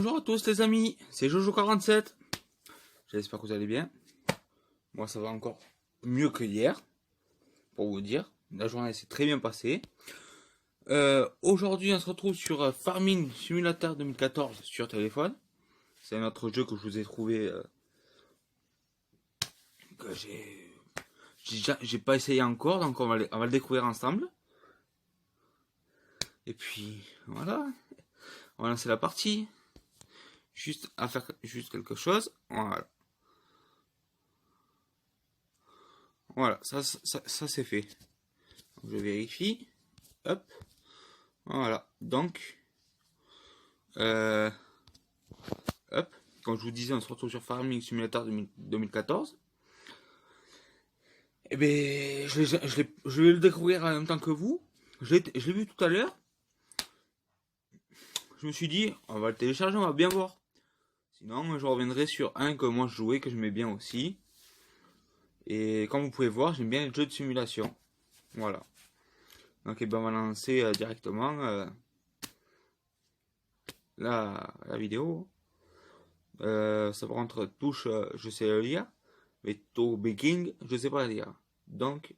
Bonjour à tous les amis, c'est Jojo47. J'espère que vous allez bien. Moi ça va encore mieux que hier, pour vous dire. La journée s'est très bien passée. Aujourd'hui on se retrouve sur Farming Simulator 2014 sur téléphone. C'est un autre jeu que je vous ai trouvé, que j'ai pas essayé encore, donc on va le découvrir ensemble. Et puis voilà, on va lancer la partie. Juste à faire quelque chose. Voilà. Voilà, ça c'est fait. Donc, je vérifie. Hop. Voilà. Donc, hop. Comme je vous disais, on se retrouve sur Farming Simulator 2014. Et ben, je vais le découvrir en même temps que vous. Je l'ai vu tout à l'heure. Je me suis dit, on va le télécharger, on va bien voir. Sinon, je reviendrai sur un que moi je jouais, que j'aimais bien aussi. Et comme vous pouvez voir, j'aime bien les jeux de simulation. Voilà. Donc, et ben, on va lancer directement la vidéo. Ça par contre, touche, je sais le lire. Mais to begin, je sais pas le lire. Donc,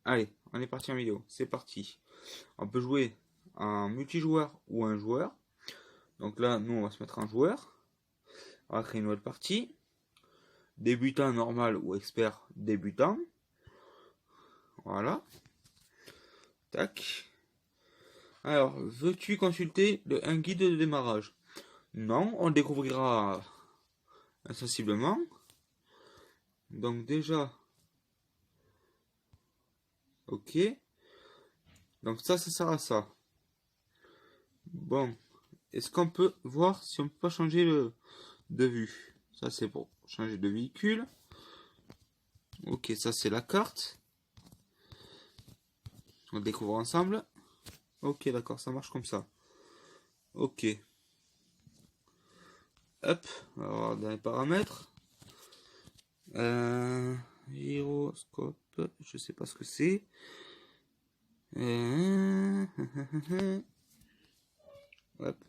allez, on est parti en vidéo. C'est parti. On peut jouer en multijoueur ou un joueur. Donc là, nous, on va se mettre en joueur. On va créer une nouvelle partie. Débutant normal ou expert débutant. Voilà. Tac. Alors, veux-tu consulter un guide de démarrage? Non, on le découvrira insensiblement. Donc déjà, ok. Donc ça sert à ça. Bon, est-ce qu'on peut voir si on peut pas changer de vue? Ça c'est pour changer de véhicule. Ok, ça c'est la carte. On le découvre ensemble. Ok, d'accord, ça marche comme ça. Ok. Hop, on va voir dans les paramètres. Gyroscope, je sais pas ce que c'est. Hop.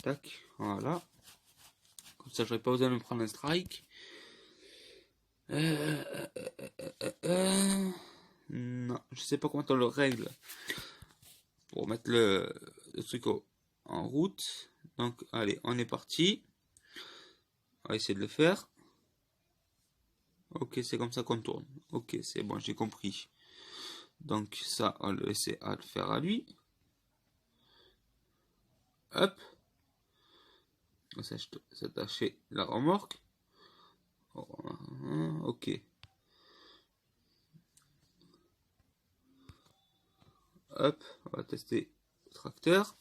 Tac, voilà. Comme ça, j'aurais pas besoin de me prendre un strike. Non, je sais pas comment on le règle pour mettre le truc en route. Donc, allez, on est parti. On va essayer de le faire. Ok, c'est comme ça qu'on tourne. Ok, c'est bon, j'ai compris. Donc, ça, on va le laisser à le faire à lui. Hop. On va s'attacher la remorque. Ok. Hop, on va tester le tracteur.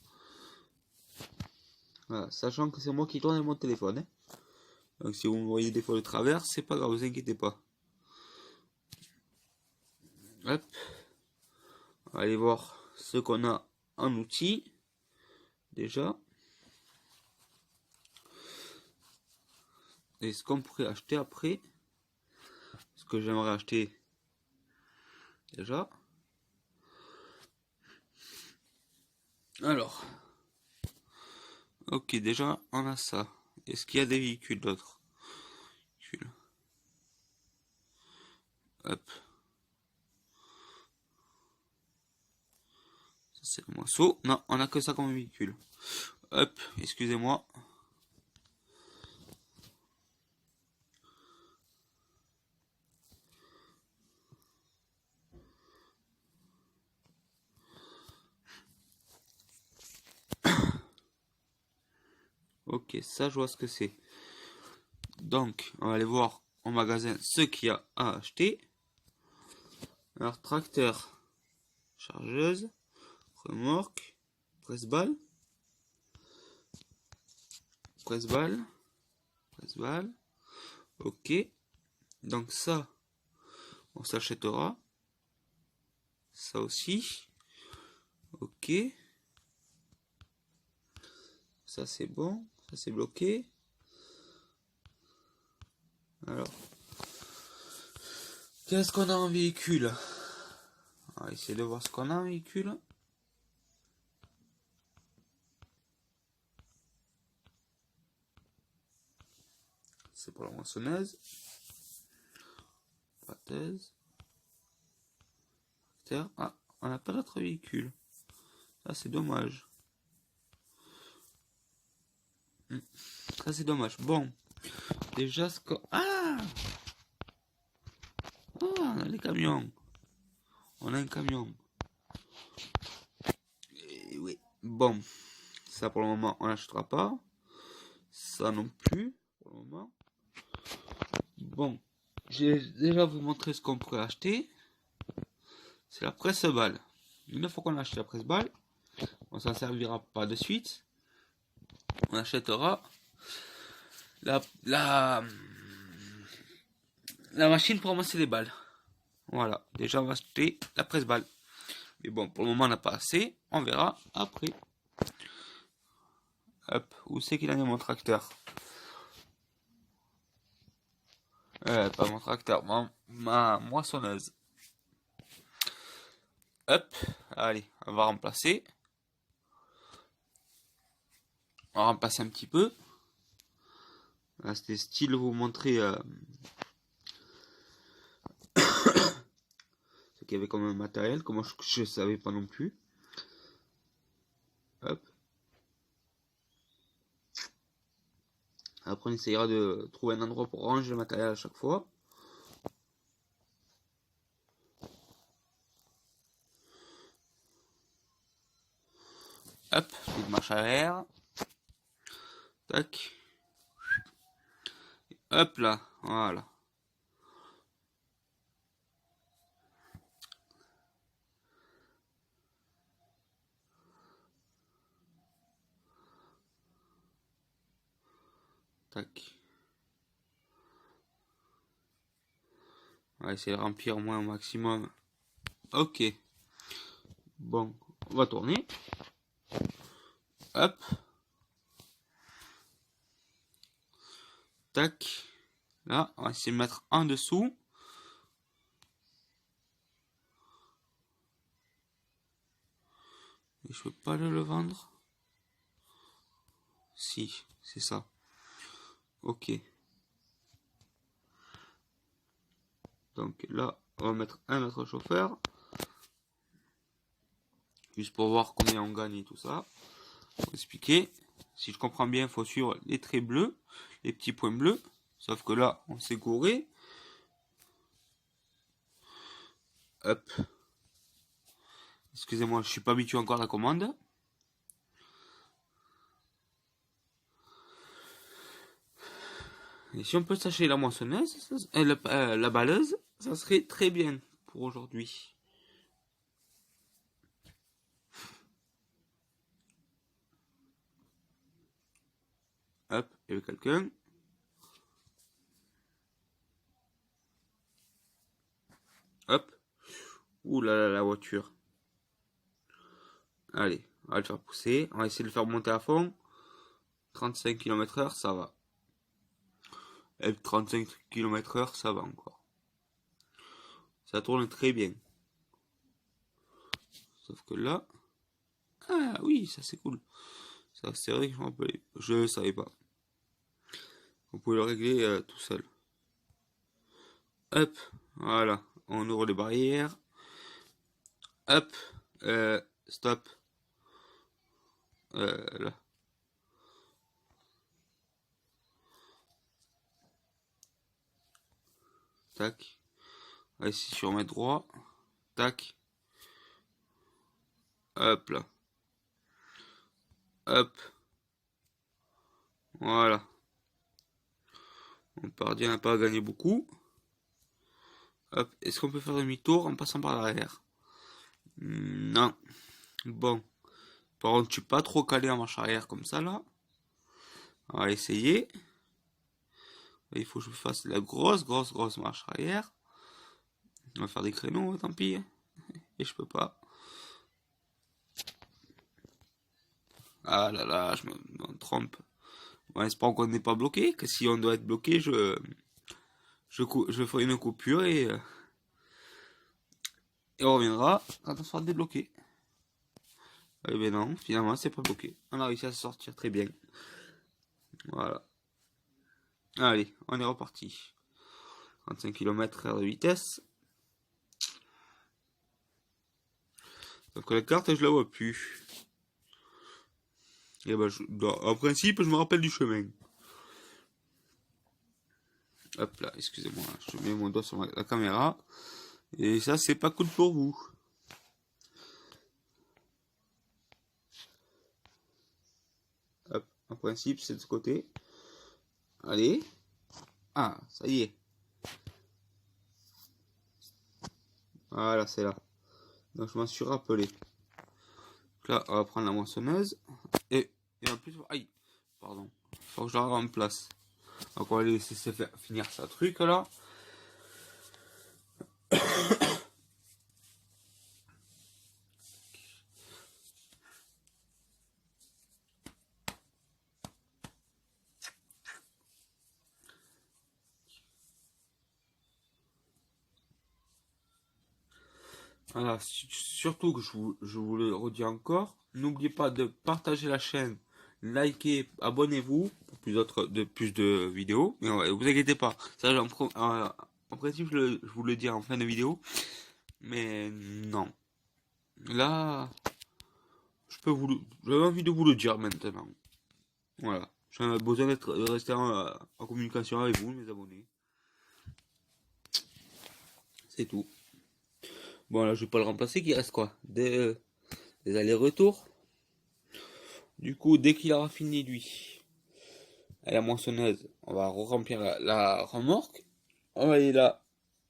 Voilà, sachant que c'est moi qui tourne avec mon téléphone. Hein. Donc si vous me voyez des fois de travers, c'est pas grave, vous inquiétez pas. Hop. On va aller voir ce qu'on a en outil. Déjà. Et ce qu'on pourrait acheter après. Ce que j'aimerais acheter. Déjà. Alors. Ok, déjà, on a ça. Est-ce qu'il y a des véhicules d'autres? Hop. Ça c'est le moisseau. Non, on a que ça comme véhicule. Hop, excusez-moi. Ok, ça je vois ce que c'est. Donc, on va aller voir en magasin ce qu'il y a à acheter. Alors, tracteur, chargeuse, remorque, presse-balle, presse-balle, presse-balle. Ok. Donc ça, on s'achètera. Ça aussi. Ok. Ça c'est bon. Ça c'est bloqué. Alors. Qu'est-ce qu'on a en véhicule? On va essayer de voir ce qu'on a en véhicule. pour la moissonneuse. Prothèse. Ah, on n'a pas d'autre véhicule. Ça, c'est dommage. Ça, c'est dommage. Bon. Déjà, ce que... Ah, on a les camions. On a un camion. Et oui. Bon. Ça, pour le moment, on n'achètera pas. Ça non plus, pour le moment. Bon. J'ai déjà vous montré ce qu'on pourrait acheter. C'est la presse-balle. Une fois qu'on a acheté la presse-balle, on s'en servira pas de suite. On achètera la machine pour ramasser les balles. Voilà, déjà on va acheter la presse-balle. Mais bon, pour le moment on n'a pas assez, on verra après. Hop, où c'est qu'il en est mon tracteur? Pas mon tracteur, ma moissonneuse. Hop, allez, on va remplacer. On va remplacer un petit peu. Là, c'était style vous montrer ce qu'il y avait comme un matériel, comment je savais pas non plus. Hop. Après on essayera de trouver un endroit pour ranger le matériel à chaque fois. Hop, petite marche arrière. Tac. Hop là, voilà. Tac. On va essayer de remplir au moins au maximum. Ok. Bon, on va tourner. Hop. Tac. Là, on va essayer de mettre en dessous. Et je peux pas le vendre. Si, c'est ça. Ok. Donc là, on va mettre un autre chauffeur. Juste pour voir combien on gagne et tout ça. Pour expliquer. Si je comprends bien, il faut suivre les traits bleus, les petits points bleus. Sauf que là, on s'est gouré. Hop. Excusez-moi, je suis pas habitué encore à la commande. Et si on peut s'acheter la moissonneuse, la balleuse, ça serait très bien pour aujourd'hui. Hop, il y avait quelqu'un. Hop. Ouh là là, la voiture. Allez, on va le faire pousser. On va essayer de le faire monter à fond. 35 km/h, ça va. Et 35 km/h, ça va encore. Ça tourne très bien. Sauf que là... Ah oui, ça c'est cool. Ça c'est vrai que je ne savais pas. On pouvait le régler tout seul. Hop, voilà. On ouvre les barrières. Hop, stop. Là. Tac. On va essayer de remettre droit. Tac. Hop là. Hop. Voilà. On parvient à pas gagner beaucoup. Hop. Est-ce qu'on peut faire demi-tour en passant par l'arrière? Non. Bon. Par contre, je suis pas trop calé en marche arrière comme ça là. On va essayer. Il faut que je fasse la grosse marche arrière. On va faire des créneaux, tant pis. Et je peux pas. Ah là là, je me trompe. On espère qu'on n'est pas bloqué, que si on doit être bloqué, je ferai une coupure et on reviendra quand on sera débloqué. Eh ben non, finalement c'est pas bloqué. On a réussi à se sortir très bien. Voilà. Allez, on est reparti. 35 km/h de vitesse. Donc la carte, je la vois plus. Et bah, en principe, je me rappelle du chemin. Hop là, excusez-moi, je mets mon doigt sur la caméra. Et ça, c'est pas cool pour vous. Hop, en principe, c'est de ce côté. Allez. Ah, ça y est. Voilà, c'est là. Donc je m'en suis rappelé. Donc là, on va prendre la moissonneuse. Et en plus, aïe, pardon. Faut que je la remplace. Donc on va laisser finir sa truc là. Voilà, surtout que je vous le redis encore, n'oubliez pas de partager la chaîne, likez, abonnez-vous pour plus de vidéos. Mais ouais, vous inquiétez pas, ça en principe je vous le dis en fin de vidéo, mais non. Là, j'avais envie de vous le dire maintenant. Voilà, j'ai besoin de rester en communication avec vous, mes abonnés. C'est tout. Bon là, je vais pas le remplacer, qu'il reste quoi? Des allers-retours. Du coup, dès qu'il aura fini lui, à la moissonneuse, on va remplir la remorque. On va aller là,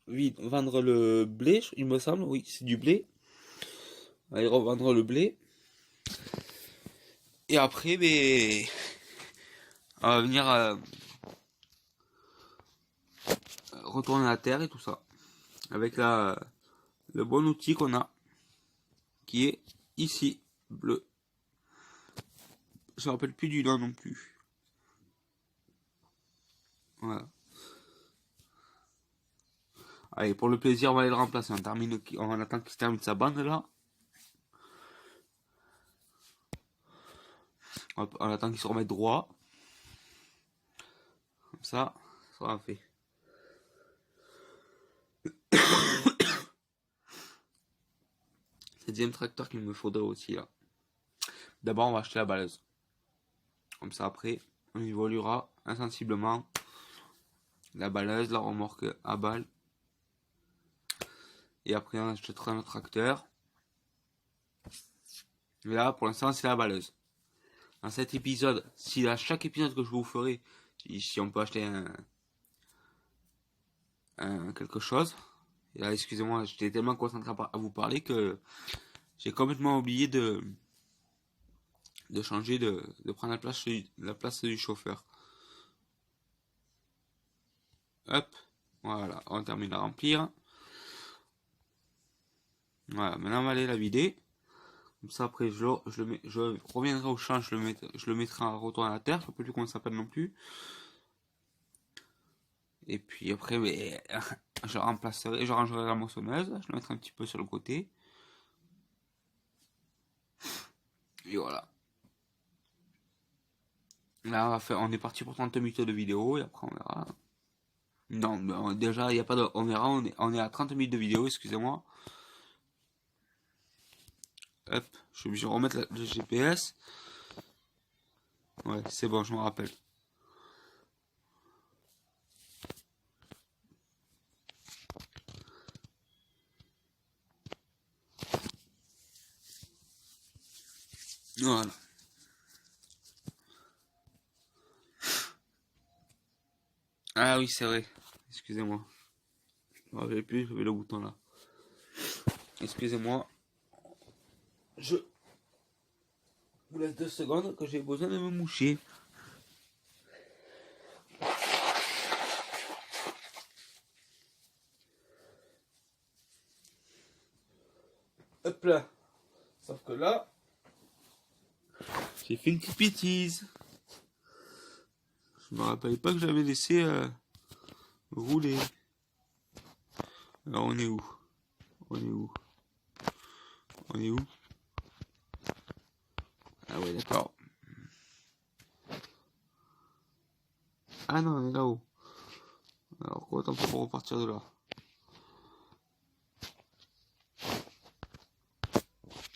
vendre le blé, il me semble, oui, c'est du blé. On va aller revendre le blé. Et après, ben, on va venir retourner la terre et tout ça. Avec le bon outil qu'on a, qui est ici, bleu. Je me rappelle plus du nom non plus. Voilà. Allez, pour le plaisir, on va aller le remplacer. On attend qu'il se termine sa bande là. On attend qu'il se remette droit. Comme ça sera fait. C'est le deuxième tracteur qu'il me faudrait aussi là. D'abord, on va acheter la balaise. Comme ça, après, on évoluera insensiblement. La balaise, la remorque à balle. Et après, on achètera notre tracteur. Mais là, pour l'instant, c'est la balaise. Dans cet épisode, si à chaque épisode que je vous ferai, si on peut acheter quelque chose. Et là, excusez-moi, j'étais tellement concentré à vous parler que j'ai complètement oublié de changer, de prendre la place du chauffeur. Hop, voilà, on termine à remplir. Voilà, maintenant on va aller la vider. Comme ça après je reviendrai au champ, je le mettrai en retour à la terre, je ne sais plus comment ça s'appelle non plus. Et puis après je rangerai la moissonneuse, je le mettrai un petit peu sur le côté. Et voilà. Là on est parti pour 30 minutes de vidéo et après on verra. Non, déjà il n'y a pas de. On verra, on est à 30 minutes de vidéo, excusez-moi. Hop, je suis obligé de remettre le GPS. Ouais, c'est bon, je me rappelle. Voilà. Ah oui, c'est vrai. Excusez-moi. Je me rappelle plus, j'avais le bouton là. Excusez-moi. Je vous laisse 2 secondes que j'ai besoin de me moucher. Hop là. Sauf que là, j'ai fait une petite bêtise. Je me rappelle pas que j'avais laissé rouler. Alors on est où? On est où? On est où? Ah ouais, d'accord. Ah non, on est là-haut. Alors, comment on peut pas repartir de là?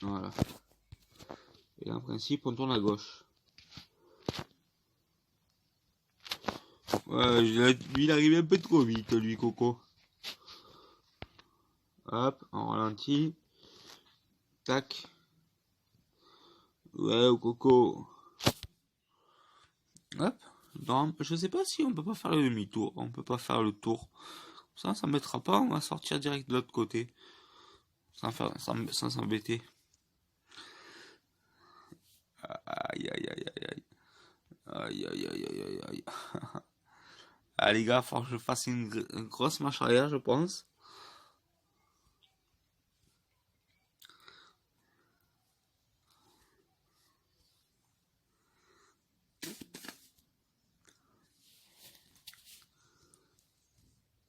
Voilà. Et en principe, on tourne à gauche. Ouais, lui, il arrive un peu trop vite, lui, Coco. Hop, on ralentit. Tac. Ouais, Coco. Hop. Non, je sais pas si on peut pas faire le demi-tour. On peut pas faire le tour. Ça mettra pas. On va sortir direct de l'autre côté. Sans s'embêter. Aïe, aïe, aïe, aïe, aïe. Aïe, aïe, aïe, aïe, aïe, aïe. Ah, les gars, faut que je fasse une grosse marche arrière, je pense.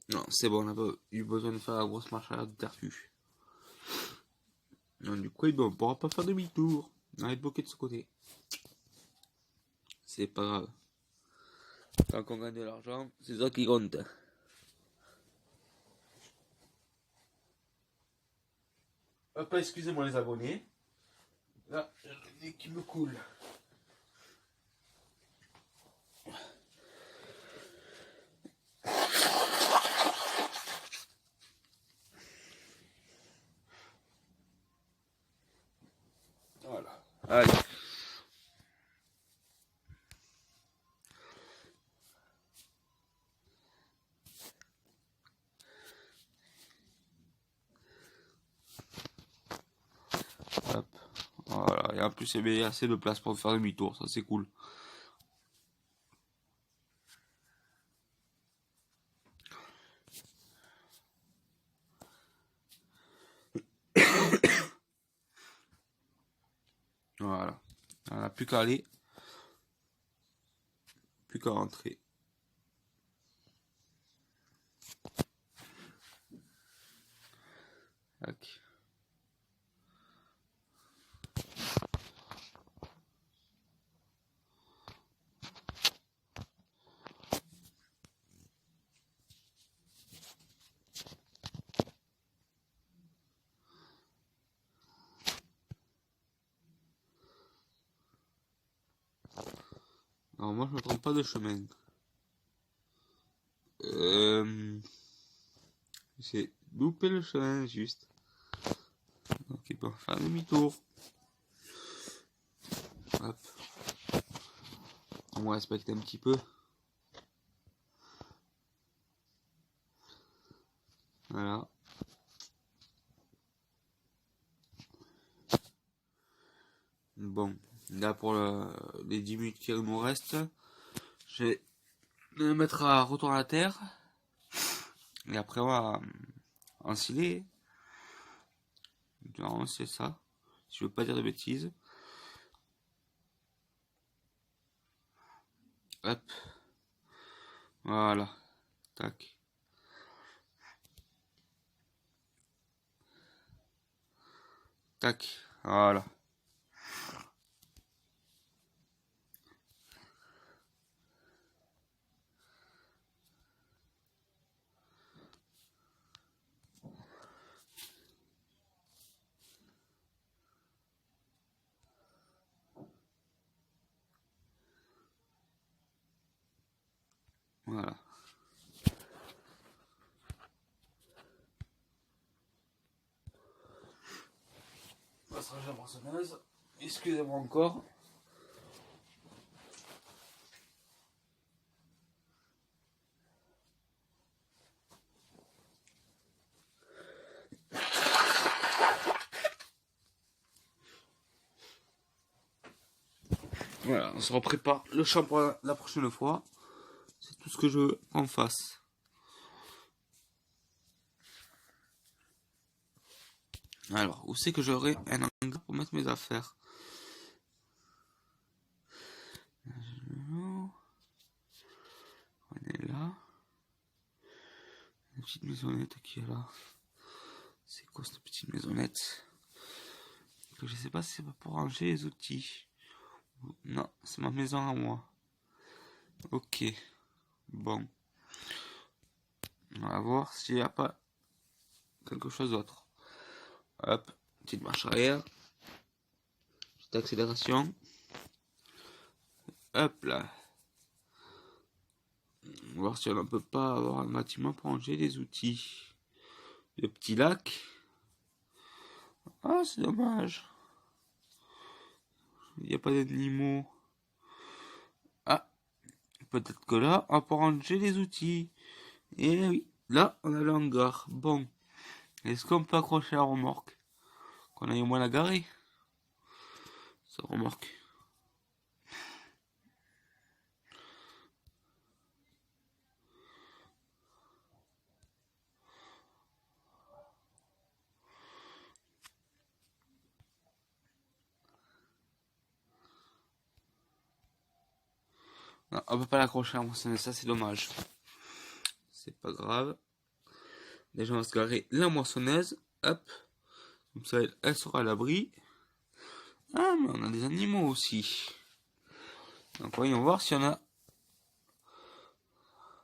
Non, c'est bon, on n'a pas eu besoin de faire la grosse marche arrière de Terfu. Non, du coup, on pourra pas faire demi-tour. On va être bloqué de ce côté. C'est pas grave. Tant qu'on gagne de l'argent, c'est ça qui compte. Hop, excusez-moi les abonnés. Là, j'ai le nez qui me coule. Voilà. Allez. Hop. Voilà. Et en plus, il y a assez de place pour faire demi-tour. Ça, c'est cool. Voilà. On n'a plus qu'à aller. Plus qu'à rentrer. Tac. Alors moi, je me trompe pas de chemin. J'ai loupé le chemin, juste. Ok, bon, faire demi-tour. Hop. On va respecter un petit peu. Voilà. Bon, là pour les 10 minutes qui nous restent, je vais me mettre à retour à la terre. Et après on va ensiler. Non, c'est ça. Si je veux pas dire de bêtises. Hop. Voilà. Tac. Tac. Voilà. Voilà. Passage à la moissonneuse. Excusez-moi encore. Voilà, on se reprépare le champ pour la prochaine fois. C'est tout ce que je veux qu'on fasse. Alors, où c'est que j'aurai un hangar pour mettre mes affaires? On est là. Une petite maisonnette qui est là. C'est quoi cette petite maisonnette? Je sais pas si c'est pas pour ranger les outils. Non, c'est ma maison à moi. Ok. Bon. On va voir s'il n'y a pas quelque chose d'autre. Hop, petite marche arrière. Petite accélération. Hop là. On va voir si on ne peut pas avoir un bâtiment pour ranger des outils. Le petit lac. Ah, c'est dommage. Il n'y a pas d'animaux. Ah, peut-être que là, on peut ranger les outils. Et oui, là, on a le hangar. Bon, est-ce qu'on peut accrocher la remorque? Qu'on aille au moins la garer? Ça remorque. Non, on peut pas l'accrocher à la moissonneuse, ça c'est dommage. C'est pas grave. Déjà, on va se garer la moissonneuse. Hop. Comme ça, elle sera à l'abri. Ah, mais on a des animaux aussi. Donc, voyons voir si on a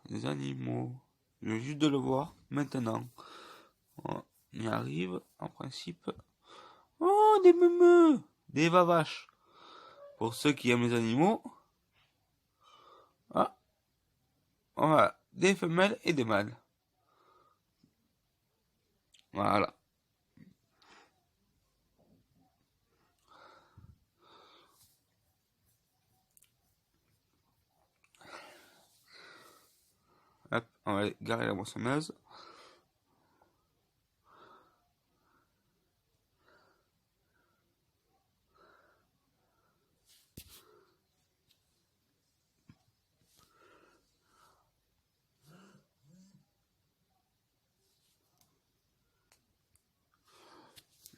des animaux. Je viens juste de le voir maintenant. On y arrive, en principe. Oh, des meumeux, des vavaches. Pour ceux qui aiment les animaux. Ah, voilà, des femelles et des mâles. Voilà. Hop, on va garer la moissonneuse.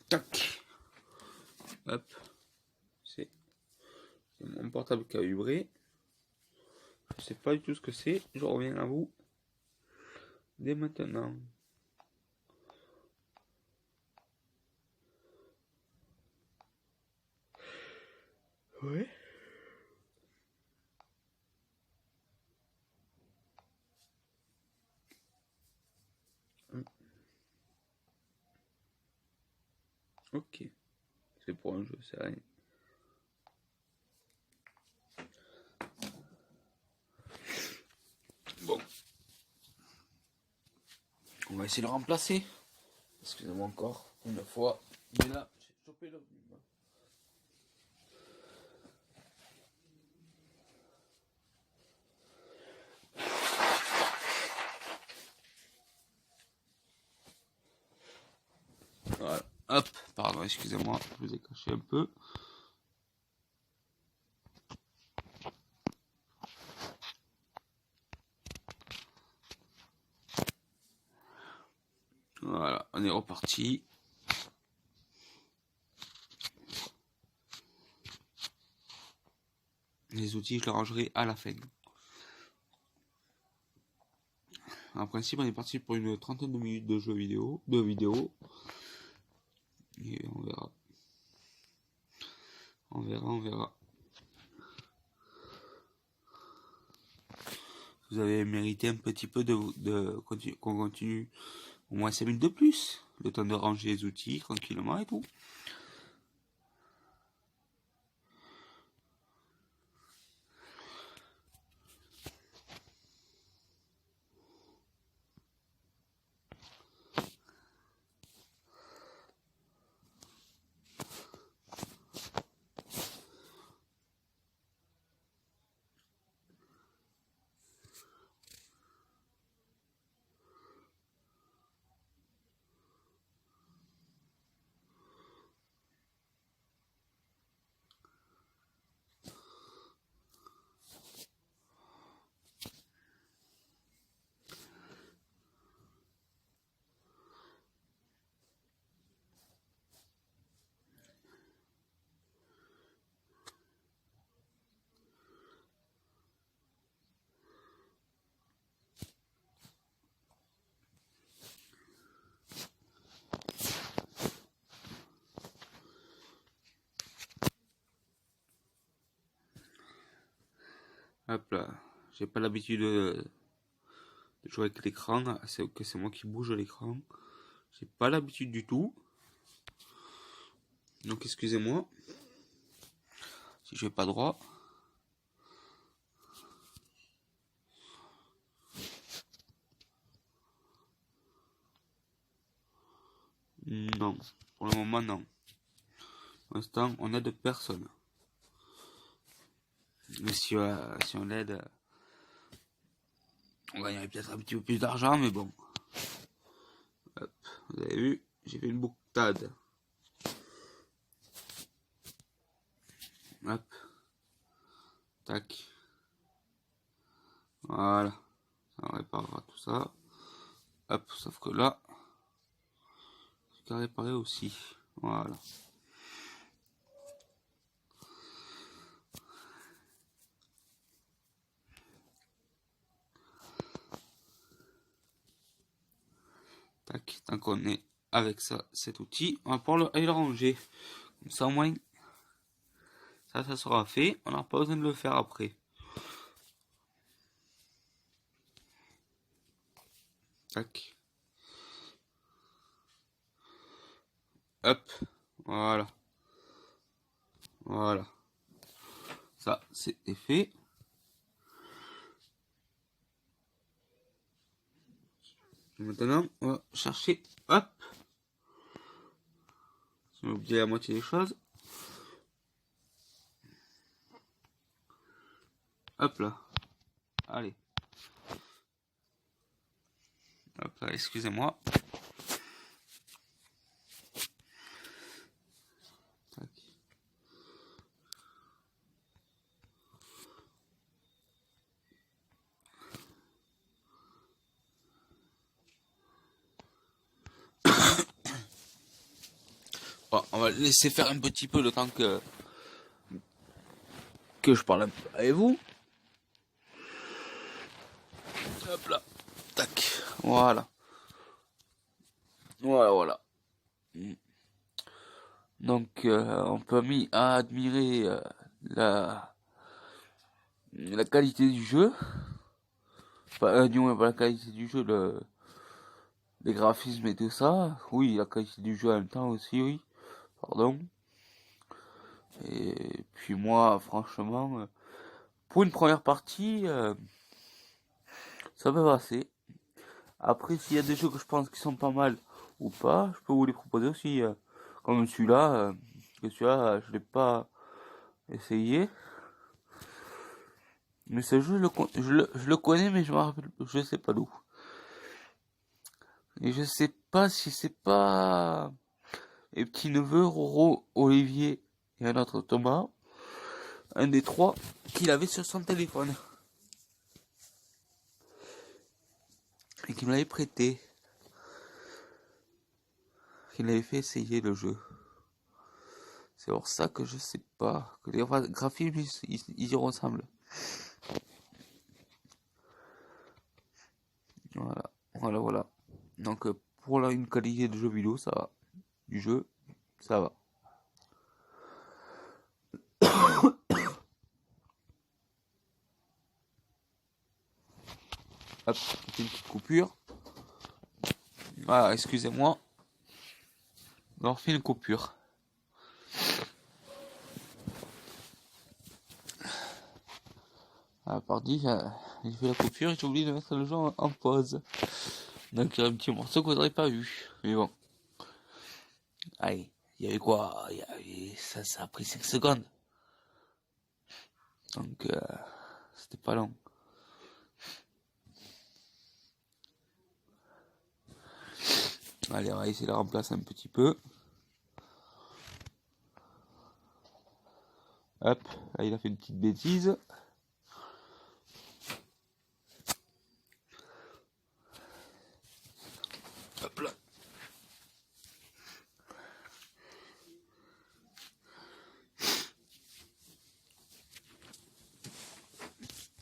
Tac. Hop. C'est mon portable qui a vibré. Je sais pas du tout ce que c'est. Je reviens à vous dès maintenant. Ouais. Ok. C'est pour un jeu, c'est rien. Bon. On va essayer de le remplacer. Excusez-moi encore une fois. Mais là, j'ai chopé le rhume. Voilà. Hop, pardon, excusez-moi, je vous ai caché un peu. Voilà, on est reparti. Les outils, je les rangerai à la fin. En principe, on est parti pour une trentaine de minutes de jeu vidéo, Et on verra. On verra. Vous avez mérité un petit peu qu'on continue au moins 5 minutes de plus. Le temps de ranger les outils tranquillement et tout. Hop là. J'ai pas l'habitude de jouer avec l'écran. C'est moi qui bouge l'écran. J'ai pas l'habitude du tout. Donc excusez-moi si je vais pas droit. Non, pour le moment non. Pour l'instant, on aide personne. Mais si on l'aide, on gagnerait peut-être un petit peu plus d'argent, mais bon. Hop, vous avez vu, j'ai fait une boutade. Hop, tac. Voilà, ça réparera tout ça. Hop, sauf que là, c'est qu'à réparer aussi. Voilà. Tac, tant qu'on est avec ça, cet outil, on va pouvoir aller le ranger. Comme ça, au moins, ça sera fait. On n'a pas besoin de le faire après. Tac. Hop, voilà. Voilà. Ça, c'était fait. Maintenant, on va chercher. Hop. J'ai oublié la moitié des choses. Hop là. Allez. Hop là, excusez-moi. Tac. Bon, on va laisser faire un petit peu le temps que je parle un peu avec vous. Hop là. Tac. Voilà. Voilà, voilà. Donc, on peut admirer la qualité du jeu. Enfin, du moins, pas la qualité du jeu, les graphismes et tout ça. Oui, la qualité du jeu en même temps aussi, oui. Pardon. Et puis moi, franchement, pour une première partie, ça peut passer. Après, s'il y a des jeux que je pense qui sont pas mal ou pas, je peux vous les proposer aussi. Comme celui-là, je l'ai pas essayé. Mais ce jeu, je le connais, mais je me rappelle, je sais pas d'où. Et je sais pas si c'est pas les petits neveux, Roro, Olivier et un autre Thomas, un des trois, qu'il avait sur son téléphone. Et qui me l'avait prêté. Qu'il avait fait essayer le jeu. C'est pour ça que je sais pas, que les graphismes, ils y ressemblent. Voilà, voilà, voilà. Donc, pour une qualité de jeu vidéo, ça va. Du jeu, ça va. Hop, une petite coupure. Voilà, excusez-moi. On leur fait une coupure. Ah, pardi, j'ai fait la coupure et j'ai oublié de mettre le jeu en pause. Donc, il y a un petit morceau que vous n'aurez pas vu. Mais bon. Allez, il y avait quoi? Ça a pris 5 secondes. Donc, c'était pas long. Allez, on va essayer de la remplacer un petit peu. Hop, là il a fait une petite bêtise. Hop là.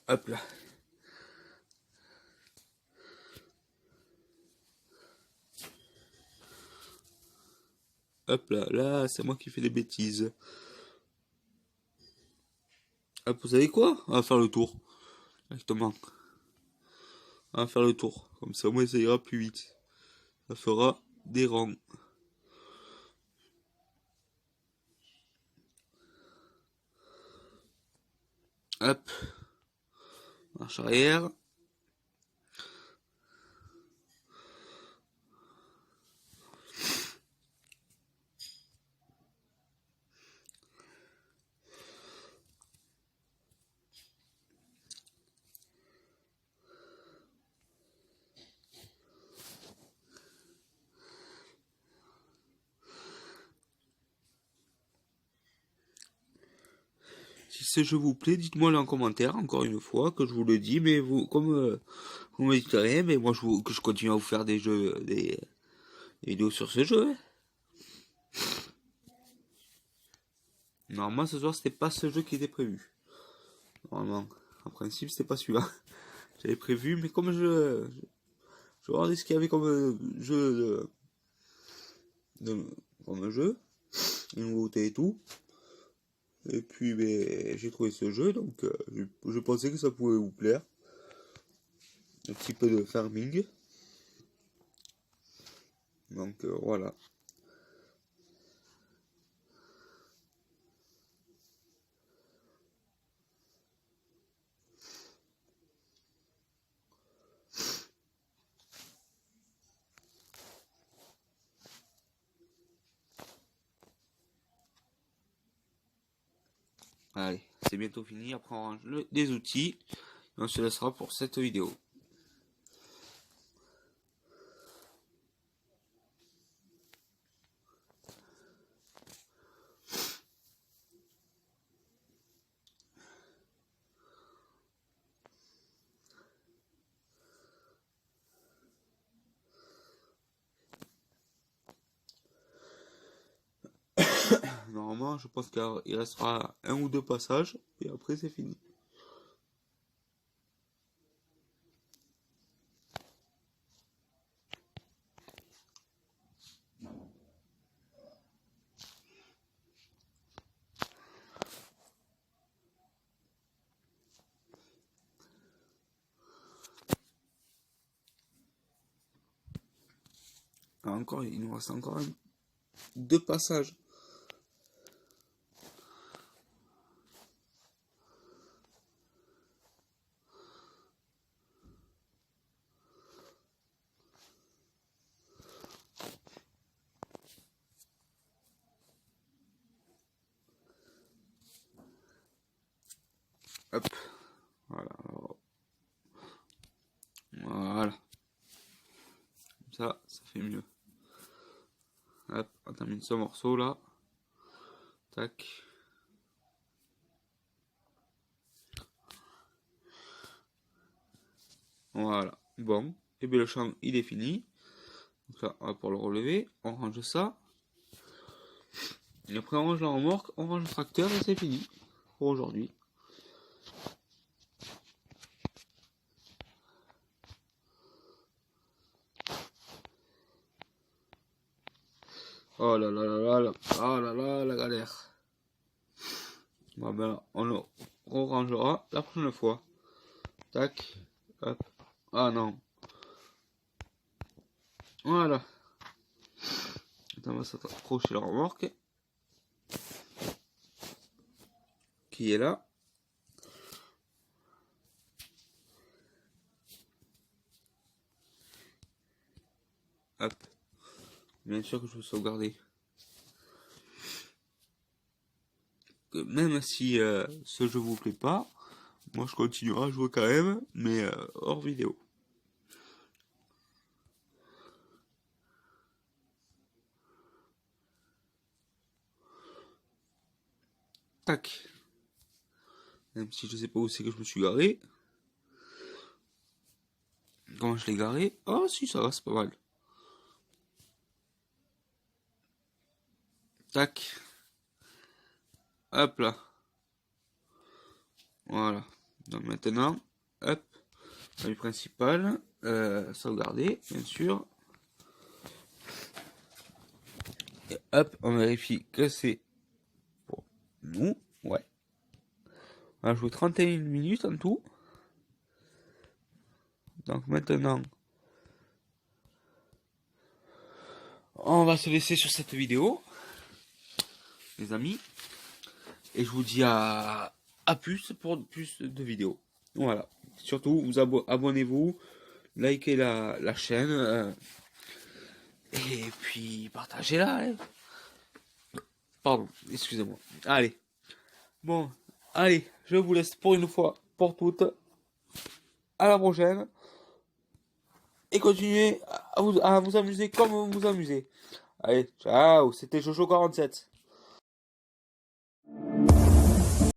Hop là. Hop là, là, c'est moi qui fais des bêtises. Hop, vous savez quoi? On va faire le tour. Directement. à faire le tour. Comme ça, au moins, ça ira plus vite. Ça fera des rangs. Hop. Marche arrière. Si ce jeu vous plaît, dites-moi en commentaire, encore une fois, que je vous le dis, mais vous, comme vous me dites rien, mais moi que je continue à vous faire des vidéos sur ce jeu. Hein. Normalement, ce soir, c'était pas ce jeu qui était prévu. Normalement, en principe, c'était pas celui-là. J'avais prévu, mais comme je regardais ce qu'il y avait comme jeu, comme jeu, une nouveauté et tout. Et puis, ben, j'ai trouvé ce jeu, donc je pensais que ça pouvait vous plaire. Un petit peu de farming. Donc voilà. Allez, c'est bientôt fini. Après, on range les outils. Et on se laissera pour cette vidéo. Normalement, je pense qu'il restera un ou deux passages. Et après, c'est fini. Ah, encore, il nous reste encore deux passages. Hop. Voilà. Voilà. Comme ça fait mieux. Hop, on termine ce morceau là. Tac. Voilà. Bon. Et bien le champ il est fini. Donc là, on va pouvoir le relever. On range ça. Et après on range la remorque, on range le tracteur et c'est fini pour aujourd'hui. Oh là là là là là. Oh là là la galère. Bon ben on le rangera la prochaine fois. Tac. Hop. Ah non. Voilà. On va s'accrocher la remorque. Qui est là. Hop. Bien sûr que je veux sauvegarder. Que même si ce jeu vous plaît pas, moi je continuerai à jouer quand même, mais hors vidéo. Tac. Même si je sais pas où c'est que je me suis garé. Comment je l'ai garé? Ah si, ça va, c'est pas mal. Tac. Hop là. Voilà. Donc maintenant, hop. Le principal. Sauvegarder, bien sûr. Et hop, on vérifie que c'est pour nous. Ouais. On a joué 31 minutes en tout. Donc maintenant, on va se laisser sur cette vidéo, les amis. Et je vous dis à plus pour plus de vidéos. Voilà. Surtout, abonnez-vous, likez la chaîne. Et puis, partagez-la. Hein. Pardon, excusez-moi. Allez. Bon, allez, je vous laisse pour une fois, pour toutes. À la prochaine. Et continuez à vous amuser comme vous vous amusez. Allez, ciao, c'était Jojo 47.